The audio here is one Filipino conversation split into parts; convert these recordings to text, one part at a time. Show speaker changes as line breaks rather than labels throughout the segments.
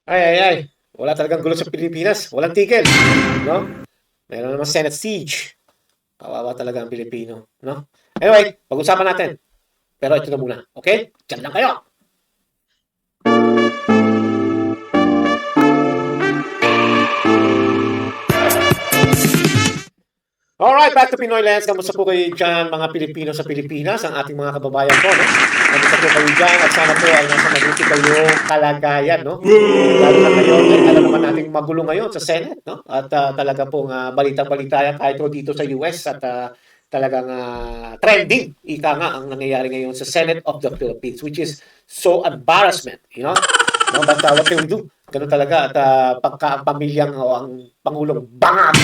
Ay, ay, ay. Wala talagang gulo sa Pilipinas. Walang tigil. No? Meron naman Senate siege. Kawawa talaga ang Pilipino. No? Anyway, pag-usapan natin. Pero ito na muna. Okay? Diyan lang kayo. Alright, back to Pinoy Lens. Kamusta po kayo dyan, mga Pilipino sa Pilipinas, ang ating mga kababayan po, no? Kamusta po kayo dyan at sana po ay nasa mabuti kayong kalagayan, no? Lalo na ngayon, ay alam naman natin magulo ngayon sa Senate, no? At talaga pong balitang-balita yan kahit po dito sa US at talagang trending, ika nga, ang nangyayari ngayon sa Senate of the Philippines, which is so embarrassment, you know? No, but what can we do? Ganun talaga at pagka ang pamilyang o ang Pangulong bangag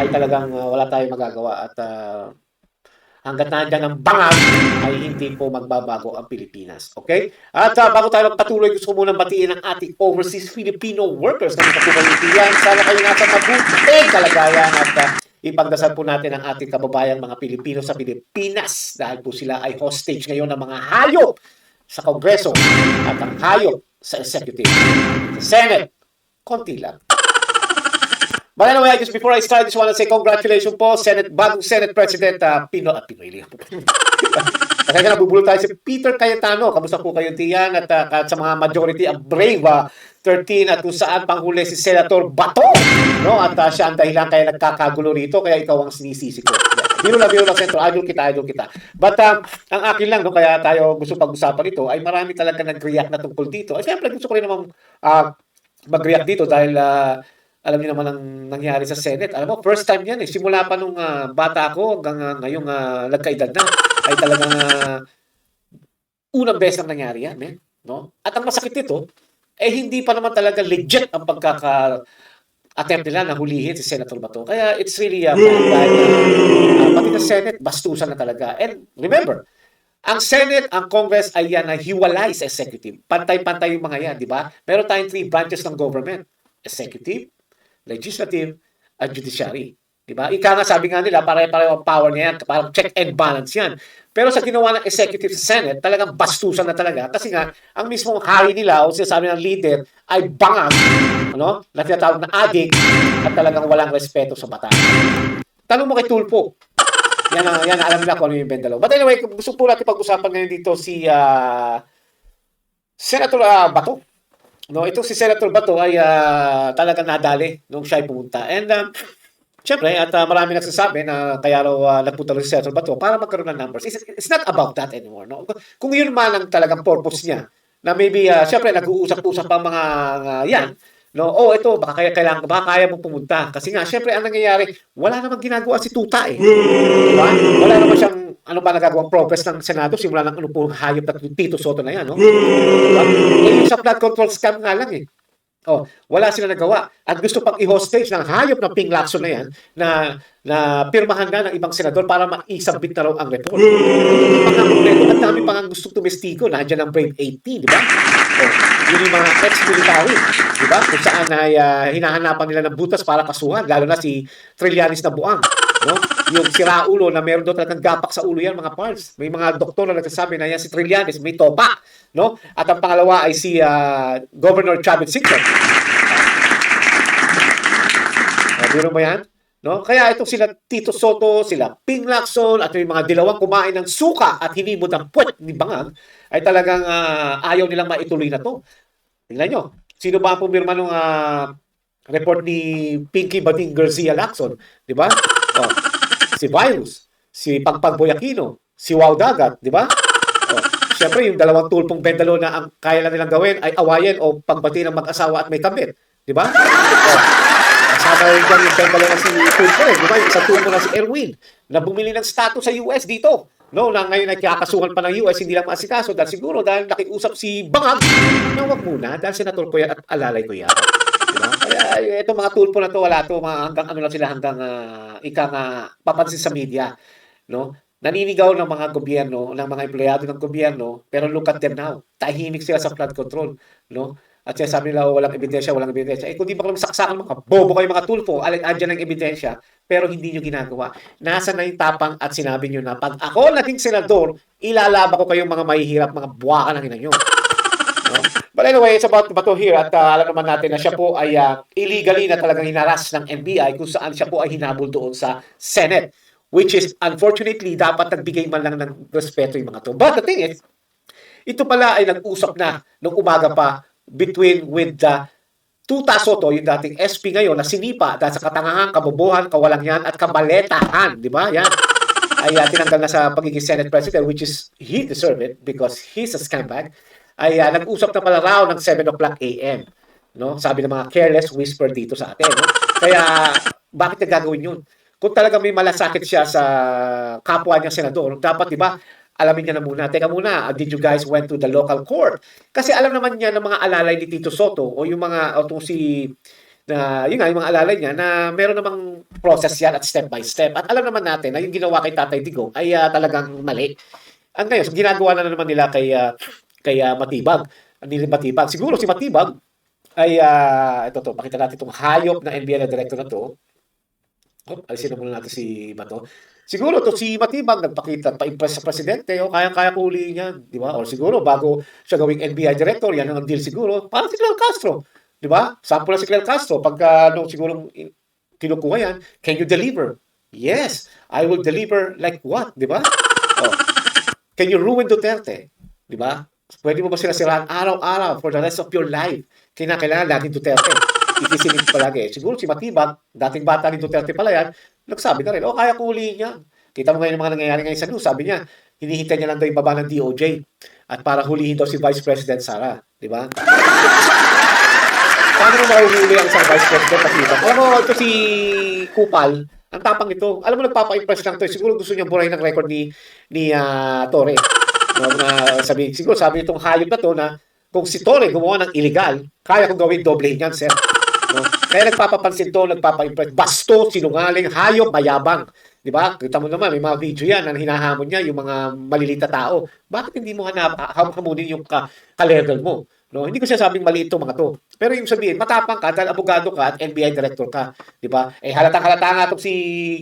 ay talagang wala tayong magagawa at hanggat nandiyan ang bangag ay hindi po magbabago ang Pilipinas. Okay? At bago tayo magpatuloy, gusto ko munang batiin ang ating overseas Filipino workers na nagkatubalian. Sana kayo nasa mabuting kalagayan at ipagdasal po natin ang ating kababayang mga Pilipino sa Pilipinas dahil po sila ay hostage ngayon ng mga hayop sa Kongreso at ang hayop sa Executive. Sa Senate, konti lang. But anyway, just before I start, I just want to say congratulations po, bagong Senate President Pinoy. Kasi nabubulol tayo si Peter Cayetano. Kamusta po kayo, Tiyan? At sa mga majority, ang brave 13 at kung saan panghuli si Senator Bato. No? At siya ang dahilan kaya nagkakagulo rito, kaya ikaw ang sinisisi ko. Biro lang, Senator. Idol kita. But ang akin lang, no, kaya tayo gusto pag-usapan ito, ay marami talaga nag-react na tungkol dito. At siyempre, gusto ko rin naman mag-react dito dahil alam niyo naman ang nangyari sa Senate. Alam mo, first time yan eh. Simula pa nung bata ako hanggang ngayong nagkaedad na, ay talagang unang beses na nangyari yan, eh. No? At ang masakit nito, eh hindi pa naman talaga legit ang attempt nila na hulihin si Senator Bato. Kaya it's really pati na Senate, bastusan na talaga. And remember, ang Senate, ang Congress ay yan na hiwalay sa executive. Pantay-pantay yung mga yan, di ba? Meron tayong 3 branches ng government. Executive, legislative, at judiciary. Diba? Ika nga sabi nga nila, pare-pareho ang power niya yan, parang check and balance yan. Pero sa ginawa ng executive sa Senate, talagang bastusan na talaga. Kasi nga, ang mismong hari nila o sinasabi ng leader ay bangag, ano? Na tinatawag na adik at talagang walang respeto sa batas. Tanong mo kay Tulfo. Yan alam nila kung ano yung bendalo. But anyway, gusto po natin pag-usapan ngayon dito si Senator Bato. No, itong si Senator Bato ay talagang nadali nung siya ay pumunta. And siyempre, at marami nagsasabi na kaya raw nagpunta si Senator Bato para magkaroon ng numbers. It's not about that anymore. No? Kung yun man ang talagang purpose niya, na maybe, siyempre, nag-uusap-usap pa mga yan, no? Ito, baka kaya mong pumunta. Kasi nga, siyempre, ang nangyayari, wala namang ginagawa si Tuta eh. Diba? Wala naman siyang, ano ba nagagawang progress ng Senado, simula ng ano po, hayop na Tito Soto na yan, no? Diba? Yung sa flood control scam nga lang eh. Wala sila nagawa. At gusto pang i-hostage ng hayop ng Ping Lacson na yan na pirmahan na ng ibang senador para maisabit na raw ang report. Hindi pa nga kompleto. Ang dami pa nga gustong tumestigo. Nandiyan ang Brave 80, di ba? Yun yung mga ex-military, di ba? Kung saan ay hinahanapan nila ng butas para kasuhan, lalo na si Trillanes na buang. No? Yung sira ulo na meron doon talagang gapak sa ulo yan, mga parts. May mga doktor na nagsasabi na yan si Trillanes, may topa. No? At ang pangalawa ay si Governor Chavez Singson. Biro mo yan? No? Kaya itong sila Tito Soto, sila Ping Lacson, at yung mga dilawang kumain ng suka at hinimod ng puwet ni Bangag, ay talagang ayaw nilang maituloy na to. Tingnan nyo, sino ba ang pumirma nung report ni Pinky Bading Garcia Lacson? Di ba? Si Virus, si Pagpag Boyakino, si Wow Dagat, di ba? Siyempre, yung dalawang tulpong bendalo na ang kaya lang nilang gawin ay awayin o pagbati ng mag-asawa at may kabit. Di ba? Kasama rin dyan yung bendalo na si Tulfo eh. Di ba? Yung isang tulpo na si Erwin na bumili ng status sa US dito. No, na ngayon ay kakasuhan pa ng US, hindi lang maasikaso dahil siguro dahil nakiusap si Bangag na wag muna dahil senator ko yan at alalay ko yan. Diba? Kaya itong mga tulpo na to, wala to, hanggang ano lang sila, hanggang papansin sa media. No? Naninigaw ng mga gobyerno, ng mga empleyado ng gobyerno, pero look at them now. Tahimik sila sa flood control. No? At sabi nila, walang ebidensya. Kung di ba kayo saksakan, mga bobo kayo, mga tulpo, andyan ang ebidensya, pero hindi nyo ginagawa. Nasa na yung tapang at sinabi nyo na, pag ako naging senador, ilalaba ko kayong mga mahihirap, mga buwaka ng ina nyo. No? But anyway, it's about Bato here at alam naman natin na siya po ay illegally na talagang hinaras ng NBI kung saan siya po ay hinabol doon sa Senate. Which is, unfortunately, dapat nagbigay man lang ng respeto yung mga to. But the thing is, ito pala ay nag-usap na nung umaga pa with Tuta Soto, yung dating SP ngayon, na sinipa dahil sa katangahan, kabobohan, kawalangan at kabaletahan. Di ba? Yan. Ay tinanggal na sa pagiging Senate President, which is, he deserved it because he's a scumbag. Ay nag-usap na pala raw ng 7 o'clock a.m. No? Sabi ng mga careless whisper dito sa atin. No? Kaya, bakit nagagawin yun? Kung talaga may malasakit siya sa kapwa niya senador, dapat, di ba, alamin niya na muna. Teka muna, did you guys went to the local court? Kasi alam naman niya ng mga alalay ni Tito Soto o yung mga, yun nga, yung mga alalay niya na meron namang process yan at step by step. At alam naman natin na yung ginawa kay Tatay Digong ay talagang mali. Ang ngayon, ginagawa na naman nila kay Matibag. Matibag. Siguro si Matibag ay, pakita natin itong hayop na NBI na director na to. Alisin na muna natin si Bato. Siguro to si Matibag nagpakita, pa-impress sa presidente, kaya-kaya ko uli niyan, di ba? Or siguro bago siya gawing NBI director, yan ang deal siguro. Parang si Claire Castro, di ba? Sample na si Claire Castro, pagka nung siguro kinukuha yan, can you deliver? Yes, I will deliver like what, di ba? Oh. Can you ruin Duterte? Di ba? Pwede mo ba sila siraan araw-araw for the rest of your life? Kailangan laging Duterte. Ikisilip palagi. Siguro si Matibag, dating bata ni Duterte pala yan, nagsabi na rin, kaya ko ulihin niya. Kita mo ngayon yung mga nangyayari ngayon sa news. Sabi niya, hinihintay niya lang daw yung baba ng DOJ at para hulihin daw si Vice President Sara. Di ba? Paano mo mahuhuli ang isang Vice President Matibag? Alam mo, ito si Kupal, ang tapang ito. Alam mo, nagpapa-impress lang ito. Siguro gusto niyang burahin ng record ni Torre. No, siguro sabi nitong hayop na to na kung si Torre gumawa ng illegal, kaya kong gawin doble yan, sir. No? Kaya nagpapapansin to, nagpapa-impress. Basto, sinungaling, hayop, mayabang. Di ba? Kita mo naman, may mga video yan na hinahamon niya yung mga malilita tao. Bakit hindi mo hamunin yung ka-level mo? No? Hindi ko sinasabing mali ito mga to. Pero yung sabihin, matapang ka dahil abogado ka at NBI director ka. Di ba? Halatang-halata nga itong si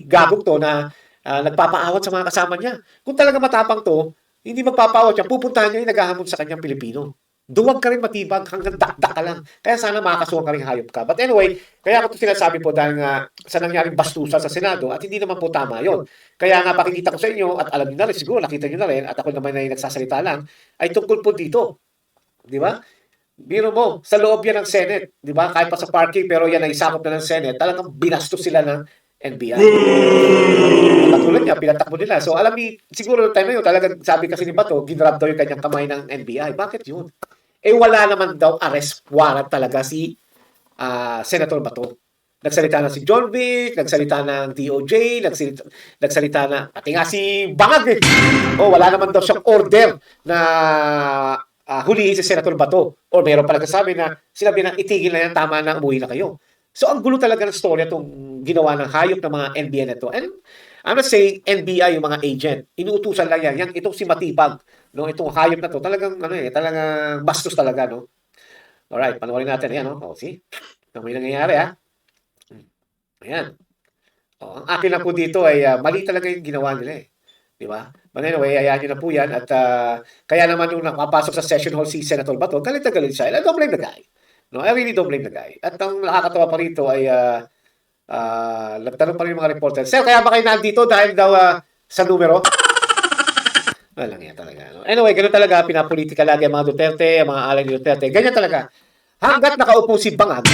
Gagong to na nagpapaawat sa mga kasama niya. Kung talaga matapang to, hindi magpapaawat siya, pupuntahan niya yung naghahamon sa kanyang Pilipino. Duwag ka rin Matibag, hanggang dakdak ka lang. Kaya sana makakasuhan ka rin hayop ka. But anyway, kaya ako ito sinasabi po dahil nga sa nangyaring bastusan sa Senado at hindi naman po tama yon. Kaya nga pakikita ko sa inyo at alam niyo na rin, siguro nakita niyo na rin at ako naman ay nagsasalita lang, ay tungkol po dito. Di ba? Biro mo, sa loob yan ng Senate. Di ba? Kahit pa sa parking, pero yan ay sakop na ng Senate. Talagang binastos sila ng NBI. Katulad niya, pinatakbo nila. So alam ni, siguro time na yun, talagang sabi kasi ni Bato, ginrab daw yung kanyang kamay ng NBI. Bakit yun? Wala naman daw arrest warrant talaga si Senator Bato. Nagsalita na si John Vic, nagsalita ng DOJ, nagsalita na, pati nga si Bangag wala naman daw siyang order na hulihin si Senator Bato. O mayroon pala sabi na, sinabi na itigil na yan, tama na, umuwi na kayo. So ang gulo talaga ng storya itong ginawa ng hayop ng mga NBI na ito. And I'm not saying NBI yung mga agent. Inuutusan lang yan. Itong si Matibag, no, itong hayop na to, talagang talagang bastos talaga, no. Alright, panoorin natin. Ayan, no. See? Ito may nangyayari, ha. Ayan. Ang akin lang po dito ay mali talaga yung ginawa nila, eh. Di ba? But anyway, ayan nyo na po yan. At kaya naman nung nakapasok sa session hall si Senator Bato, galit na galit siya. I don't blame the guy. No, I really don't blame the guy. At ang nakakatawa pa rito ay nagtanong pa rin yung mga reporter, Sir, kaya ba kayo nandito dahil daw sa numero? Walang yan talaga. No? Anyway, ganun talaga, pinapolitika lagi ang mga Duterte, ang mga alay ni Duterte. Ganyan talaga. Hanggat nakaupo si Bangag,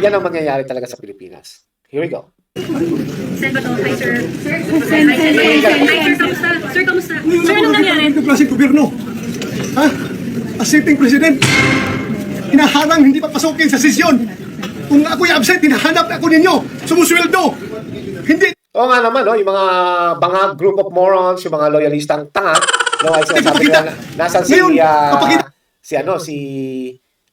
yan ang mangyayari talaga sa Pilipinas. Here we go.
Sir Bato, hi sir. Hi sir, kamusta? Sir, kamusta? Sir, anong nangyari?
Ito klaseng gobyerno. Ha? As sitting president, hinaharang hindi papasukin sa sesyon. Kung ako'y absent, hinahanap ako ninyo. Sumusweldo. Hindi.
Oo nga naman, no? Yung mga Bangag group of morons, yung mga loyalistang tanga, no? Ay sinasabi nila, nasan si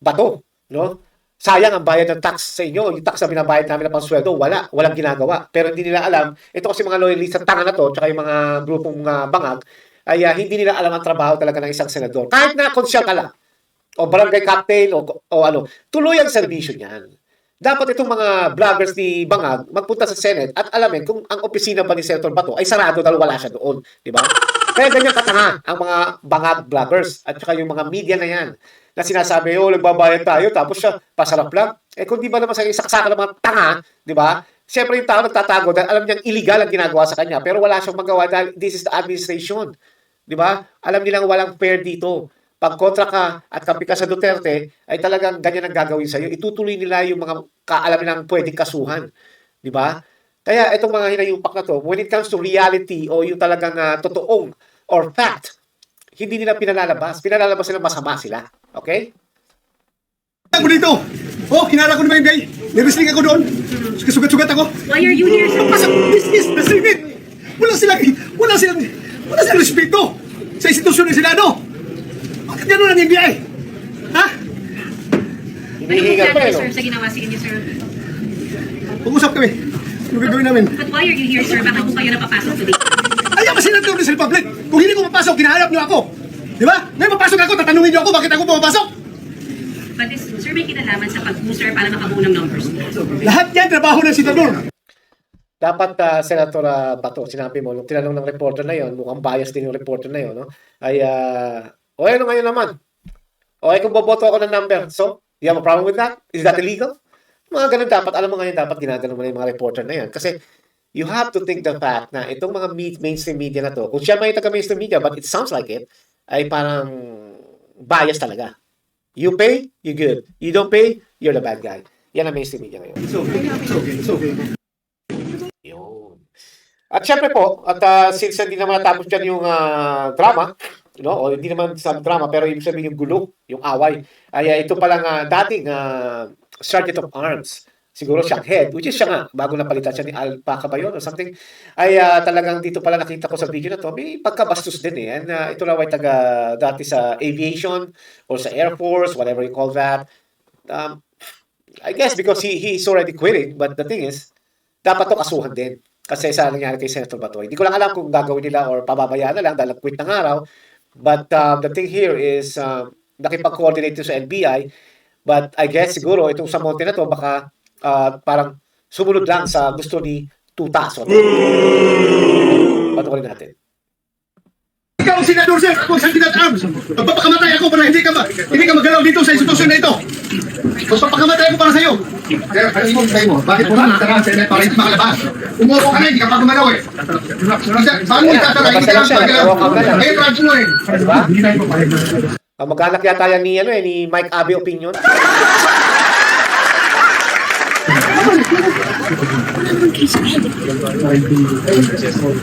Bato, no? Sayang ang bayad ng tax sa inyo. Yung tax na binabayad namin na pangsweldo, walang ginagawa. Pero hindi nila alam, ito kasi mga loyalistang tanga na to, tsaka yung mga grupong Bangag, ay hindi nila alam ang trabaho talaga ng isang senador. Kahit na konsyal ka lang, o barangay captain, o ano, tuloy ang serbisyo niyan. Dapat itong mga vloggers ni Bangag magpunta sa Senate at alamin kung ang opisina ba ni Senator Bato ay sarado dahil wala siya doon. Di ba? Kaya ganyan katanga ang mga Bangag vloggers at saka yung mga media na yan. na sinasabi, oh, nagbabayad tayo, tapos siya, pasarap lang. Eh, kung di ba naman sa saksakan ng mga tanga, di ba? Siyempre yung tao nagtatago dahil alam niyang illegal ang ginagawa sa kanya, pero wala siyang magawa dahil this is the administration. Di ba? Alam nilang walang fair dito. Pag kontra ka at kampi ka sa Duterte, ay talagang ganyan ang gagawin sa'yo. Itutuloy nila yung mga kaalam nilang pwedeng kasuhan. Di ba? Kaya itong mga hinayupak na to, when it comes to reality o yung talagang totoong or fact, hindi nila pinalalabas. Pinalalabas nila masama sila. Okay?
Ako dito. Oh, hinara ko naman yung day. Nirresling ako doon. Sugat-sugat ako.
Why are you here, sir?
Pasok, this is the Senate. Wala silang respeto sa institusyon ng Senado. Bakit gano'n ang NBI? Ha?
Hinihingal pa
Ano
eh, no?
sir, sa ginawa sa inyo, sir?
Pag-usap kami. Ano gagawin namin?
But why are you here, sir? Bakit po kayo napapasok today?
Ayaw kasi ng Senado sa Republic. Kung hindi ko mapasok, kinahanap niyo ako. Di ba? Ngayon mapasok ako, tatanungin niyo ako bakit ako pumapasok.
But this, sir, may kinalaman sa pag-user para makabuo ng numbers.
Lahat yan, trabaho ng senador.
Dapat, Senator Bato, sinabi mo, nung tinanong ng reporter na yon, mukhang bias din yung reporter na yon, no? Ay, o ano ngayon naman? O kung boboto ako ng number, so, you have a problem with that? Is that illegal? Mga ganun dapat, alam mo ngayon, dapat ginagano mo na yung mga reporter na yan. Kasi, you have to think the fact na itong mga mainstream media na to, kung siya may taga-mainstream media, but it sounds like it, ay parang bias talaga. You pay, you good. You don't pay, you're the bad guy. Yan ang mainstream media ngayon.
It's okay.
Yun. At syempre po, at since hindi naman natapos dyan yung drama, no? O hindi naman sa drama, pero ibig sabihin yung gulo, yung away, ay ito palang dating Sergeant of Arms, siguro siyang head, which is siya nga, bago napalitan siya ni Alpaca ba yun or something, ay talagang dito pala nakita ko sa video na to, may pagkabastos din eh. And ito raw ay taga dati sa aviation or sa Air Force, whatever you call that. I guess because he's already quitting, but the thing is, dapat to kasuhan din. Kasi sa nangyari kay Senator Bato. Hindi ko lang alam kung gagawin nila or pababayaan na lang dahil quit ng araw. But the thing here is, nakipag-coordinate sa NBI. But I guess siguro itong sa Monte na to, baka parang sumunod lang sa gusto ni Tuta Soto. Patuloy natin.
Ikaw ang senador, sir. Ako ang Sergeant at Arms. Magpapakamatay ako para hindi ka magalaw dito sa institusyon na ito. Magpapakamatay ako para sa'yo. Pero ano mo sa'yo mo? Bakit mo na nagtara sa Senate para hindi makalabas? Umupo ka na, hindi ka pa gumalaw eh. Saan mo itatara? Hindi ka lang magalaw. Eh, Raj mo eh.
Diba? Mag-anak yata yan ni Mike Abe Opinion.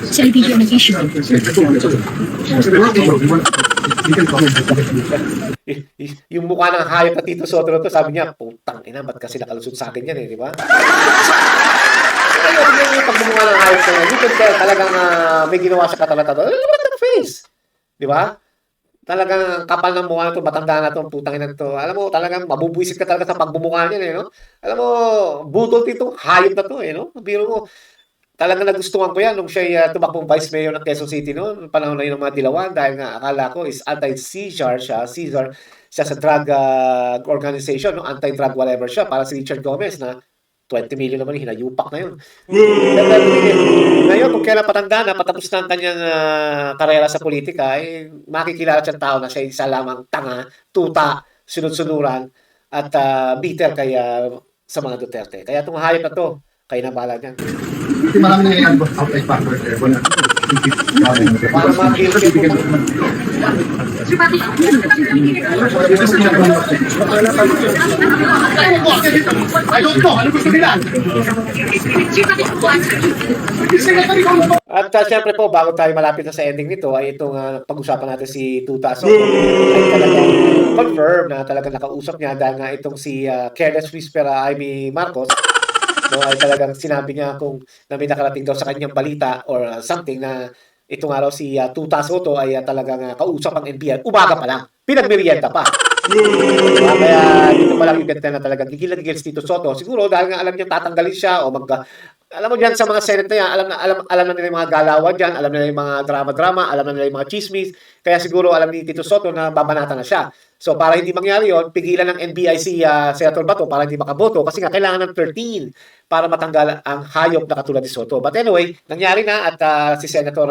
Sa video nag-issue.
Yung mukha ng hayop na Tito Soto na to, sabi niya, putang ina, ba't kasi nakalusot sa atin yan eh, di ba? Yung pagmumukha ng hayop na yan, you can tell talagang may ginawa sa katalata. Look at the face! Di ba? Talagang kapal ng mukha na to, matanda na to, putang ina to. Alam mo, talagang mabubwisit ka talaga sa pagbumukha niya eh, no? Alam mo, budol titong hayop na to eh, no? Biro mo, talagang nagustuhan ko yan nung siya tumakbong Vice Mayor ng Quezon City noon, panahon na yun ng mga dilawan, dahil nga akala ko is anti-seizure siya, siya sa drug organization, no? Anti-drug whatever siya, para si Richard Gomez na 20 million naman, hinayupak na yun. Ngayon, kung kailan patanda na, patapos na ang kanyang karera sa politika, eh, makikilala siyang tao na siya isa lamang tanga, tuta, sunod-sunuran, at bitter kaya sa mga Duterte. Kaya itong hayop na to, kayo na bahala niyan.
Hindi marami nangyayari po outside factor there. Wala.
Para ma-guilty po.
I don't know. Ano gusto nila?
At syempre po, bago tayo malapit na sa ending nito, ay itong pag-usapan natin si Tuta Soto ay talagang confirm na talagang nakausap niya dahil nga itong si Careless Whisperer Amy Marcos, no, ay talagang sinabi niya kung na may nakarating daw sa kanyang balita or something na itong araw si Tuta Soto ay talagang kausap ang NBI. Umaga pa lang. Pinagmerienda pa. Kaya dito pa lang yung ganda na talagang gigil na gigil si Tito Soto. Siguro dahil nga alam niya tatanggalin siya o alam mo diyan sa mga Senate na yan, alam na nila yung mga galawan diyan, alam na nila yung mga drama-drama, alam na nila yung mga chismis. Kaya siguro alam ni Tito Soto na babanatan na siya. So para hindi mangyari yon, pigilan ng NBI si Senator Bato para hindi makaboto kasi nga kailangan ng 13 para matanggal ang hayop na katulad ni Soto. But anyway, nangyari na at si Senator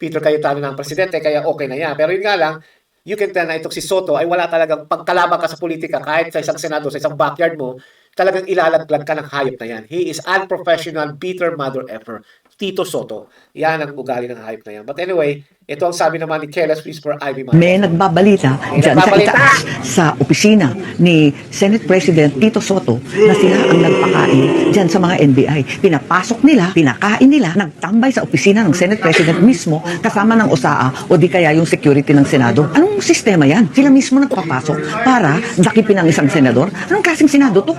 Peter Cayetano na ang presidente kaya okay na yan. Pero yun nga lang, you can tell na itong si Soto ay wala talagang pagkalaban ka sa politika kahit sa isang senado, sa isang backyard mo, talagang ilalaglag ka ng hayop na yan. He is unprofessional, bitter mother effer. Tito Soto. Yan ang ugali ng hayop na yan. But anyway, ito ang sabi naman ni Careless Whisper Ivy Marcos.
May nagbabalita dyan sa itaas sa opisina ni Senate President Tito Soto na sila ang nagpakain dyan sa mga NBI. Pinapasok nila, pinakain nila, nagtambay sa opisina ng Senate President mismo kasama ng OSAA o di kaya yung security ng Senado. Anong sistema yan? Sila mismo nagpapasok para dakipin ang isang senador? Anong klaseng Senado to?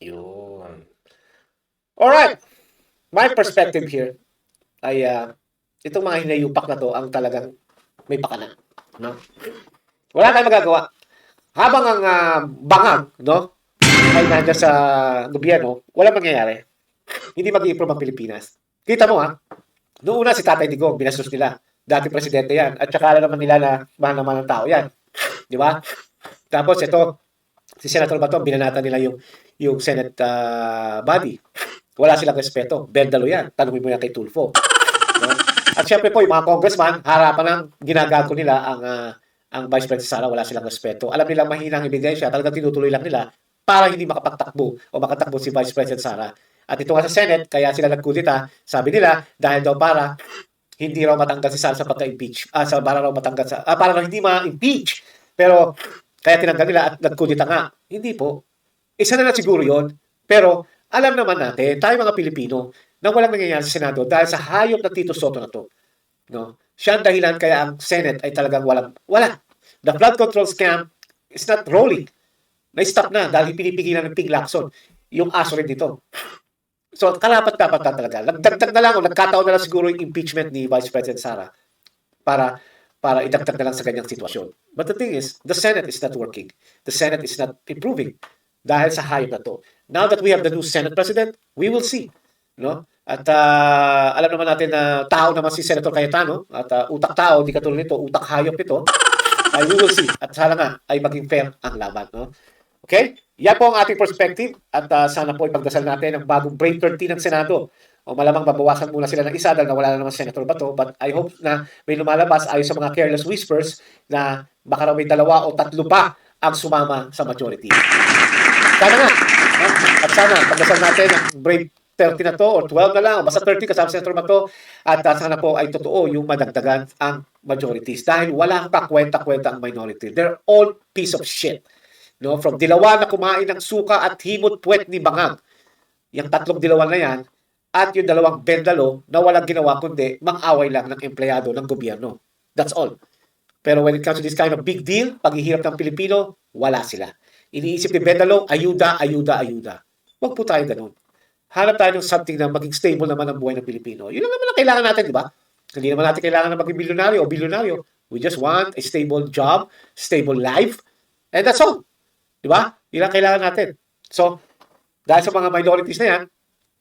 Yun. Alright. My perspective here ay itong mga hinayupak na to ang talagang may pakana. No? Wala tayong magagawa. Habang ang bangag, no, ay nandiyan sa gobyerno, walang mangyayari. Hindi mag-i-improve ang Pilipinas. Kita mo noong una si Tatay Digong, binastos nila. Dati presidente yan. At saka alam naman nila na mahal naman ng tao yan. Di ba? Tapos ito, si Senator Bato, binanatan nila yung Senate body. Wala silang respeto. Bendalo yan. Tanungin mo yan kay Tulfo. No? At syempre po, yung mga congressman, harapan ng ginagago nila ang Vice President Sara, wala silang respeto. Alam nilang mahinang ebidensya, talagang tinutuloy lang nila para hindi makapagtakbo o makatakbo si Vice President Sara. At ito nga sa Senate, kaya sila nagkudita, sabi nila, dahil daw para hindi raw matanggal si Sara sa pagka-impeach. Para raw matanggal para raw hindi ma-impeach. Pero, kaya tinanggal nila at nagkudita nga. Hindi po. Isa na lang siguro yon. Pero, alam naman natin, tayo mga Pilipino, na walang nangyayari sa Senado dahil sa hayop na Tito Soto na to. No? Siya ang dahilan kaya ang Senate ay talagang wala. The flood control scam is not rolling. Na-stop na dahil pinipigilan ng Ping Lacson. Yung aso rin dito. So, karapat-dapat na talaga. Nagdagdag na lang o nagkataon na lang siguro yung impeachment ni Vice President Sara para idagdag na lang sa ganyang sitwasyon. But the thing is, the Senate is not working. The Senate is not improving dahil sa hayop na to. Now that we have the new Senate President, we will see. No? At alam naman natin na tao naman si Senator Cayetano at utak tao, di katulad nito, utak hayop ito. We will see. At sana nga ay maging fair ang laban. No? Okay? Yan po ang ating perspective at sana po ipagdasal natin ang bagong Brain 13 ng Senado. O malamang babawasan muna sila ng isa dahil nawala na naman Senator Bato. But I hope na may lumalabas ayon sa mga careless whispers na baka raw may 2 o 3 pa ang sumama sa majority. Sana nga. At sana, pagdasal natin ang Brave 30 na to, or 12 na lang, o basta 30 kasama Senator Bato, at sana po ay totoo yung madagdagan ang majorities. Dahil wala pa kwenta-kwenta ang minority. They're all piece of shit. No? From dilawan na kumain ng suka at himot puwet ni Bangag. Yung 3 dilawan na yan, at yung 2 bendalo na walang ginawa kundi mang-away lang ng empleyado ng gobyerno. That's all. Pero when it comes to this kind of big deal, paghihirap ng Pilipino, wala sila. Iniisip ni Bendalo, ayuda. Huwag po tayo ganun. Hanap tayo ng something na maging stable naman ang buhay ng Pilipino. Yun lang naman ang kailangan natin, di ba? Hindi naman natin kailangan na maging milyonaryo o bilyonaryo. We just want a stable job, stable life, and that's all. Di ba? Yun ang kailangan natin. So, dahil sa mga minorities na yan,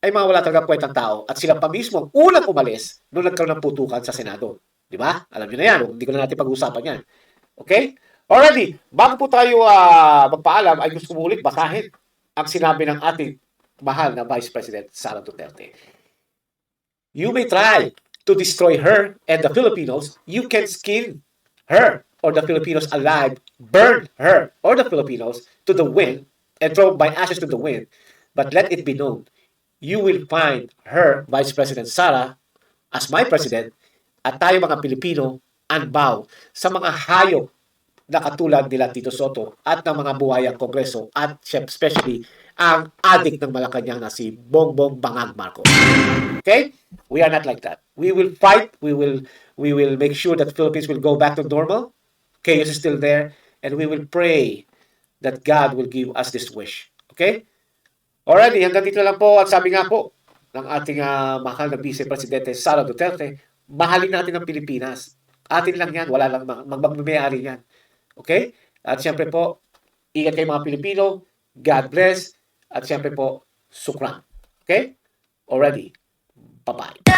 ay mga wala talagang kwentang tao. At sila pa mismo ang unang umalis nung nagkaroon ng putukan sa Senado. Di ba? Alam nyo na yan. Hindi ko na natin pag-uusapan yan. Okay? Already, bago po tayo magpaalam, ay gusto ko ulit basahin ang sinabi ng ating mahal na Vice President Sara Duterte. You may try to destroy her and the Filipinos. You can skin her or the Filipinos alive, burn her or the Filipinos to the wind and throw my ashes to the wind. But let it be known, you will find her, Vice President Sara, as my president, at tayo mga Pilipino, unbow sa mga hayop na katulad nila Tito Soto at ng mga buhayang Kongreso at especially ang adik ng Malacanang na si Bongbong Bangag Marcos. Okay? We are not like that. We will fight. We will make sure that the Philippines will go back to normal. Chaos is still there. And we will pray that God will give us this wish. Okay? Already, hanggang dito lang po. At sabi nga po ng ating mahal na Vice Presidente Sara Duterte, mahalin natin ang Pilipinas. Atin lang yan. Wala lang magmamayari yan. Okay? At siyempre po, ingat kayo mga Pilipino. God bless. At siyempre po, sukran. Okay? Already. Bye-bye.